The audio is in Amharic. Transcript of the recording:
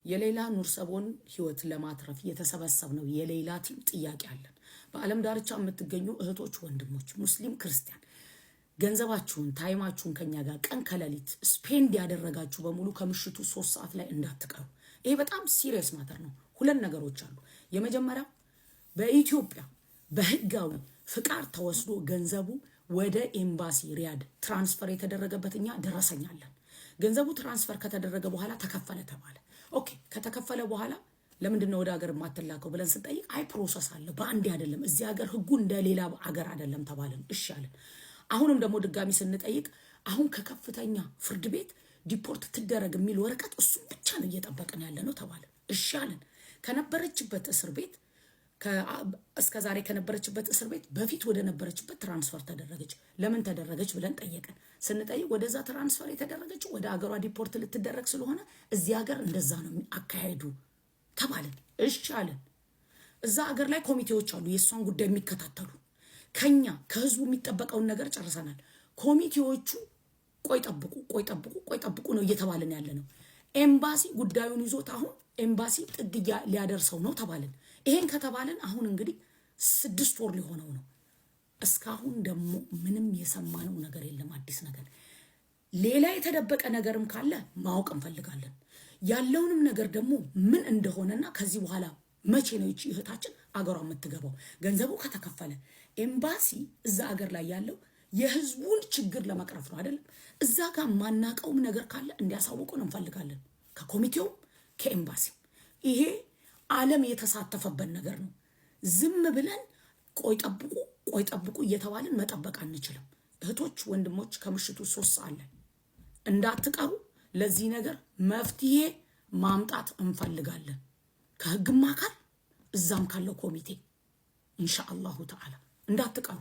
የሌላ ኑር ሰቦን ህይወት ለማትረፍ የተሰበሰብነው የሌላ ቲም ጥያቄ አለን። በአለም ዳርቻ የምትገኙ እህቶች፣ ወንድሞች፣ ሙስሊም ክርስቲያን ገንዘባችሁን ታይማችሁን ከኛ ጋር ቀን ከሌሊት ስፔንድ ያደረጋችሁ በሙሉ ከምሽቱ 3 ሰዓት ላይ እንዳትቀሩ። ይሄ በጣም ሲሪየስ ማተር ነው። ሁለት ነገሮች አሉ። የመጀመሪያው በኢትዮጵያ በህጋዊ ፍቃድ ተወስዶ ገንዘቡ ወደ ኤምባሲ ሪያድ ትራንስፈር የተደረገበትኛ ደረሰኛለን። ገንዘቡ ትራንስፈር ከተደረገ በኋላ ተከፈለ ተባለ። ኦኬ ከተከፈለ በኋላ ለምንድነው ወደ ሀገር ማተላከው ብለን ስንጠይቅ አይ ፕሮሰስ አለ በአንድ አይደለም እዚህ ሀገር ህጉ እንደሌላ ሀገር አይደለም ተባለን። እሺ አለን። አሁንም ደግሞ ድጋሚ ስንጠይቅ አሁን ከከፍተኛ ፍርድ ቤት ዲፖርት ትደረግ የሚል ወረቀት እሱ ብቻ ነው እየጠበቅን ያለ ነው ተባለ። እሺ አለን። ከነበረችበት እስር ቤት እስከዛሬ ከነበረችበት እስር ቤት በፊት ወደ ነበረችበት ትራንስፈር ተደረገች። ለምን ተደረገች ብለን ጠየቀን። ስንጠይቅ ወደዛ ትራንስፈር የተደረገች ወደ ሀገሯ ዲፖርት ልትደረግ ስለሆነ እዚህ ሀገር እንደዛ ነው አካሄዱ ተባለን። እሺ አለን። እዛ ሀገር ላይ ኮሚቴዎች አሉ የሷን ጉዳይ የሚከታተሉ። ከኛ ከህዝቡ የሚጠበቀውን ነገር ጨርሰናል። ኮሚቴዎቹ ቆይ ጠብቁ ነው እየተባለን ያለ ነው። ኤምባሲ ጉዳዩን ይዞት አሁን ኤምባሲ ጥግያ ሊያደርሰው ነው ተባለን። ይሄን ከተባለን አሁን እንግዲህ 6 ወር ሊሆነው ነው። እስካሁን ደግሞ ምንም የሰማነው ነገር የለም አዲስ ነገር። ሌላ የተደበቀ ነገርም ካለ ማወቅ እንፈልጋለን። ያለውንም ነገር ደግሞ ምን እንደሆነና ከዚህ በኋላ መቼ ነው እቺ እህታችን አገሯ የምትገባው? ገንዘቡ ከተከፈለ ኤምባሲ እዛ አገር ላይ ያለው የህዝቡን ችግር ለመቅረፍ ነው አይደለም። እዛ ጋር ማናቀውም ነገር ካለ እንዲያሳውቁን እንፈልጋለን፣ ከኮሚቴው ከኤምባሲው። ይሄ ዓለም የተሳተፈበት ነገር ነው። ዝም ብለን ቆይ ጠብቁ እየተባልን መጠበቅ አንችልም። እህቶች ወንድሞች፣ ከምሽቱ 3 ሰዓት ላይ እንዳትቀሩ። ለዚህ ነገር መፍትሄ ማምጣት እንፈልጋለን፣ ከህግም አካል እዛም ካለው ኮሚቴ ኢንሻአላሁ ተዓላ እንዳትቀሩ።